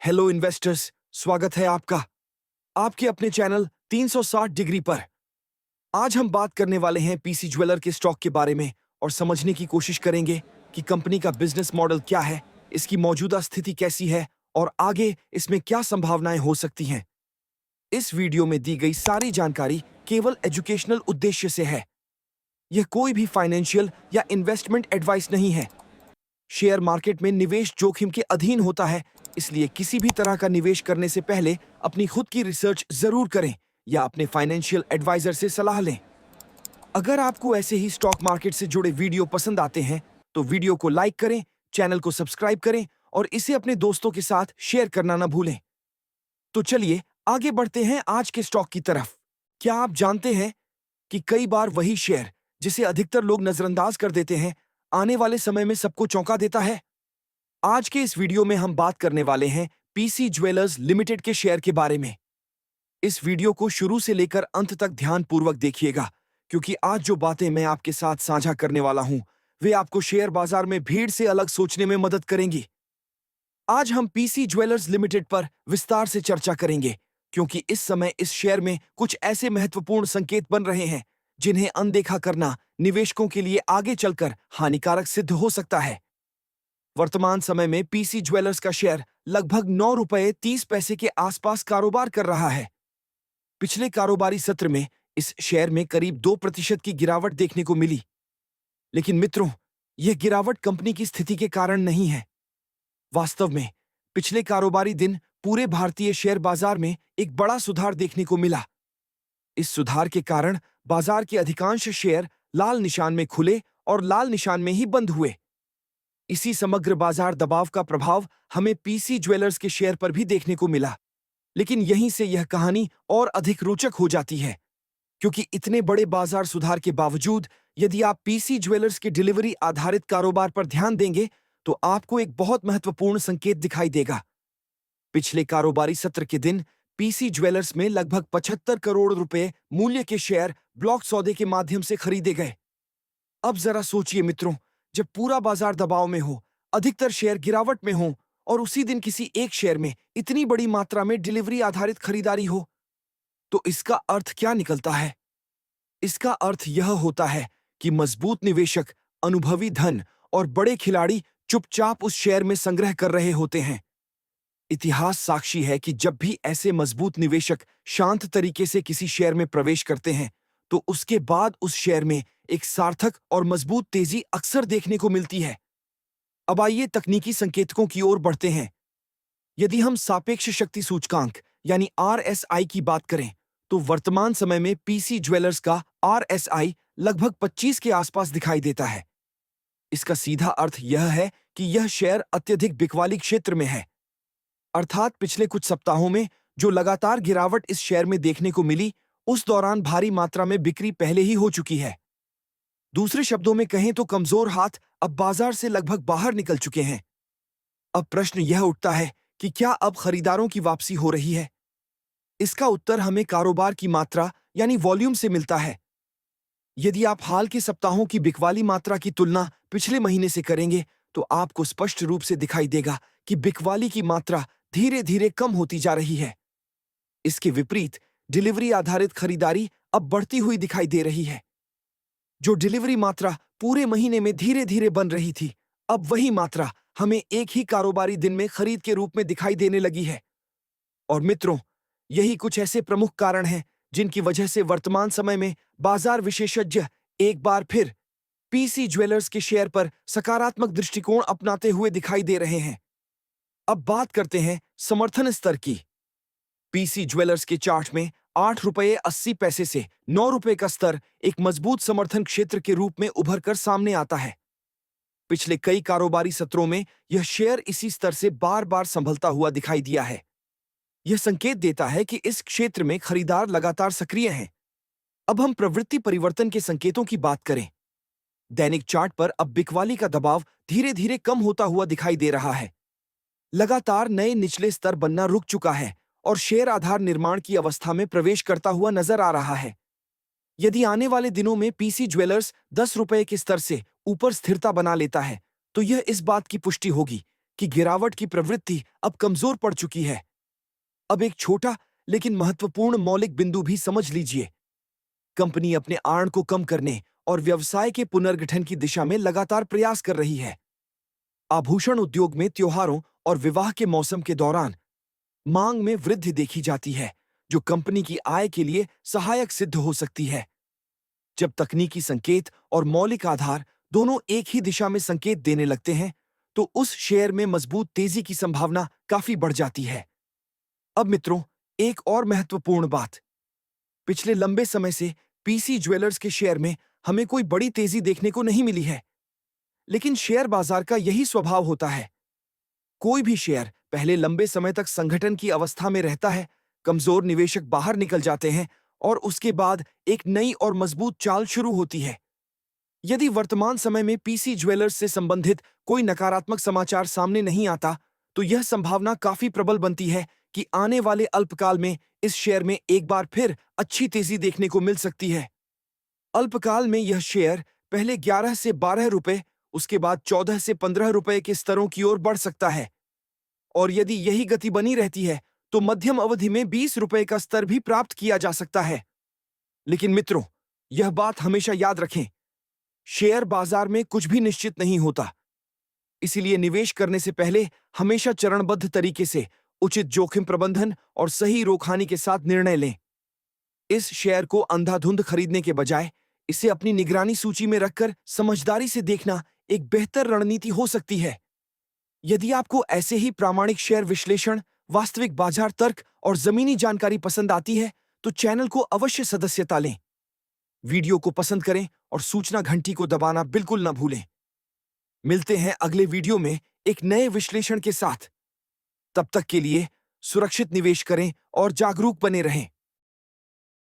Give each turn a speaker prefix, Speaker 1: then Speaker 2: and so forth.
Speaker 1: Hello investors, स्वागत है आपका आपके अपने चैनल 360 डिग्री पर। आज हम बात करने वाले हैं पीसी ज्वेलर के स्टॉक के बारे में और समझने की कोशिश करेंगे कि कंपनी का बिजनेस मॉडल क्या है, इसकी मौजूदा स्थिति कैसी है और आगे इसमें क्या संभावनाएं हो सकती हैं। इस वीडियो में दी गई सारी जानकारी केवल एजुकेशनल उद्देश्य से है। यह कोई भी फाइनेंशियल या इन्वेस्टमेंट एडवाइस नहीं है। शेयर मार्केट में निवेश जोखिम के अधीन होता है, इसलिए किसी भी तरह का निवेश करने से पहले अपनी खुद की रिसर्च जरूर करें या अपने फाइनेंशियल एडवाइजर से सलाह लें। अगर आपको ऐसे ही स्टॉक मार्केट से जुड़े वीडियो पसंद आते हैं तो वीडियो को लाइक करें, चैनल को सब्सक्राइब करें और इसे अपने दोस्तों के साथ शेयर करना ना भूलें। तो चलिए आगे बढ़ते हैं आज के स्टॉक की तरफ। क्या आप जानते हैं कि कई बार वही शेयर जिसे अधिकतर लोग नजरअंदाज कर देते हैं, आने वाले समय में सबको चौंका देता है। आज के इस वीडियो में हम बात करने वाले हैं पीसी ज्वेलर्स लिमिटेड के शेयर के बारे में। इस वीडियो को शुरू से लेकर अंत तक ध्यानपूर्वक देखिएगा, क्योंकि आज जो बातें मैं आपके साथ साझा करने वाला हूं, वे आपको शेयर बाजार में भीड़ से अलग सोचने में मदद करेंगी। आज हम पीसी ज्वेलर्स लिमिटेड पर विस्तार से चर्चा करेंगे, क्योंकि इस समय इस शेयर में कुछ ऐसे महत्वपूर्ण संकेत बन रहे हैं जिन्हें अनदेखा करना निवेशकों के लिए आगे चलकर हानिकारक सिद्ध हो सकता है। वर्तमान समय में पीसी ज्वेलर्स का शेयर लगभग 9 रुपये 30 पैसे के आसपास कारोबार कर रहा है। पिछले कारोबारी सत्र में इस शेयर में करीब 2% की गिरावट देखने को मिली। लेकिन मित्रों, यह गिरावट कंपनी की स्थिति के कारण नहीं है। वास्तव में पिछले कारोबारी दिन पूरे भारतीय शेयर बाजार में एक बड़ा सुधार देखने को मिला। इस सुधार के कारण बाजार के अधिकांश शेयर लाल निशान में खुले और लाल निशान में ही बंद हुए। इसी समग्र बाजार दबाव का प्रभाव हमें पीसी ज्वेलर्स के शेयर पर भी देखने को मिला। लेकिन यहीं से यह कहानी और अधिक रोचक हो जाती है, क्योंकि इतने बड़े बाजार सुधार के बावजूद यदि आप पीसी ज्वेलर्स के डिलीवरी आधारित कारोबार पर ध्यान देंगे तो आपको एक बहुत महत्वपूर्ण संकेत दिखाई देगा। पिछले कारोबारी सत्र के दिन पीसी ज्वेलर्स में लगभग 75 करोड़ रुपए मूल्य के शेयर ब्लॉक सौदे के माध्यम से खरीदे गए। अब जरा सोचिए मित्रों, जब पूरा बाजार दबाव में हो, अधिकतर शेयर गिरावट में हो और उसी दिन किसी एक शेयर में इतनी बड़ी मात्रा में डिलीवरी आधारित खरीदारी हो, तो इसका अर्थ क्या निकलता है? इसका अर्थ यह होता है कि मजबूत निवेशक, अनुभवी धन और बड़े खिलाड़ी चुपचाप उस शेयर में संग्रह कर रहे होते हैं। इतिहास साक्षी है कि जब भी ऐसे मजबूत निवेशक शांत तरीके से किसी शेयर में प्रवेश करते हैं, तो उसके बाद उस शेयर में एक सार्थक और मजबूत तेजी अक्सर देखने को मिलती है। अब आइए तकनीकी संकेतकों की ओर बढ़ते हैं। यदि हम सापेक्ष शक्ति सूचकांक यानी आरएसआई की बात करें, तो वर्तमान समय में पीसी ज्वेलर्स का आरएसआई लगभग 25 के आसपास दिखाई देता है। इसका सीधा अर्थ यह है कि यह शेयर अत्यधिक बिकवाली क्षेत्र में है। अर्थात पिछले कुछ सप्ताहों में जो लगातार गिरावट इस शेयर में देखने को मिली, उस दौरान भारी मात्रा में बिक्री पहले ही हो चुकी है। दूसरे शब्दों में कहें तो कमजोर हाथ अब बाजार से लगभग बाहर निकल चुके हैं। अब प्रश्न यह उठता है कि क्या अब खरीदारों की वापसी हो रही है? इसका उत्तर हमें कारोबार की मात्रा यानी वॉल्यूम से मिलता है। यदि आप हाल के सप्ताहों की बिकवाली मात्रा की तुलना पिछले महीने से करेंगे, तो आपको स्पष्ट रूप से दिखाई देगा कि बिकवाली की मात्रा धीरे धीरे कम होती जा रही है। इसके विपरीत डिलीवरी आधारित खरीदारी अब बढ़ती हुई दिखाई दे रही है। जो डिलीवरी मात्रा पूरे महीने में धीरे धीरे बन रही थी, अब वही मात्रा हमें एक ही कारोबारी दिन में खरीद के रूप में दिखाई देने लगी है। और मित्रों, यही कुछ ऐसे प्रमुख कारण हैं जिनकी वजह से वर्तमान समय में बाजार विशेषज्ञ एक बार फिर पीसी ज्वेलर्स के शेयर पर सकारात्मक दृष्टिकोण अपनाते हुए दिखाई दे रहे हैं। अब बात करते हैं समर्थन स्तर की। पीसी ज्वेलर्स के चार्ट में 8 रुपये 80 पैसे से 9 रुपए का स्तर एक मजबूत समर्थन क्षेत्र के रूप में उभर कर सामने आता है। पिछले कई कारोबारी सत्रों में यह शेयर इसी स्तर से बार बार संभलता हुआ दिखाई दिया है। यह संकेत देता है कि इस क्षेत्र में खरीदार लगातार सक्रिय हैं। अब हम प्रवृत्ति परिवर्तन के संकेतों की बात करें। दैनिक चार्ट पर अब बिकवाली का दबाव धीरे धीरे कम होता हुआ दिखाई दे रहा है। लगातार नए निचले स्तर बनना रुक चुका है और शेयर आधार निर्माण की अवस्था में प्रवेश करता हुआ नजर आ रहा है। यदि आने वाले दिनों में पीसी ज्वेलर्स 10 रुपए के स्तर से ऊपर स्थिरता बना लेता है, तो यह इस बात की पुष्टि होगी कि गिरावट की प्रवृत्ति अब कमजोर पड़ चुकी है। अब एक छोटा लेकिन महत्वपूर्ण मौलिक बिंदु भी समझ लीजिए। कंपनी अपने आर्न को कम करने और व्यवसाय के पुनर्गठन की दिशा में लगातार प्रयास कर रही है। आभूषण उद्योग में त्योहारों और विवाह के मौसम के दौरान मांग में वृद्धि देखी जाती है, जो कंपनी की आय के लिए सहायक सिद्ध हो सकती है। जब तकनीकी संकेत और मौलिक आधार दोनों एक ही दिशा में संकेत देने लगते हैं, तो उस शेयर में मजबूत तेजी की संभावना काफी बढ़ जाती है। अब मित्रों, एक और महत्वपूर्ण बात। पिछले लंबे समय से पीसी ज्वेलर्स के शेयर में हमें कोई बड़ी तेजी देखने को नहीं मिली है, लेकिन शेयर बाजार का यही स्वभाव होता है। कोई भी शेयर पहले लंबे समय तक संगठन की अवस्था में रहता है, कमजोर निवेशक बाहर निकल जाते हैं और उसके बाद एक नई और मजबूत चाल शुरू होती है। यदि वर्तमान समय में पीसी ज्वेलर्स से संबंधित कोई नकारात्मक समाचार सामने नहीं आता, तो यह संभावना काफी प्रबल बनती है कि आने वाले अल्पकाल में इस शेयर में एक बार फिर अच्छी तेजी देखने को मिल सकती है। अल्पकाल में यह शेयर पहले 11 से 12 रुपए, उसके बाद 14 से 15 रुपए के स्तरों की ओर बढ़ सकता है। और यदि यही गति बनी रहती है, तो मध्यम अवधि में 20 रुपए का स्तर भी प्राप्त किया जा सकता है। लेकिन मित्रों, यह बात हमेशा याद रखें, शेयर बाजार में कुछ भी निश्चित नहीं होता। इसीलिए निवेश करने से पहले हमेशा चरणबद्ध तरीके से उचित जोखिम प्रबंधन और सही रोकहानि के साथ निर्णय लें। इस शेयर को अंधाधुंध खरीदने के बजाय इसे अपनी निगरानी सूची में रखकर समझदारी से देखना एक बेहतर रणनीति हो सकती है। यदि आपको ऐसे ही प्रामाणिक शेयर विश्लेषण, वास्तविक बाजार तर्क और जमीनी जानकारी पसंद आती है, तो चैनल को अवश्य सदस्यता लें। वीडियो को पसंद करें और सूचना घंटी को दबाना बिल्कुल न भूलें। मिलते हैं अगले वीडियो में एक नए विश्लेषण के साथ। तब तक के लिए सुरक्षित निवेश करें और जागरूक बने रहें।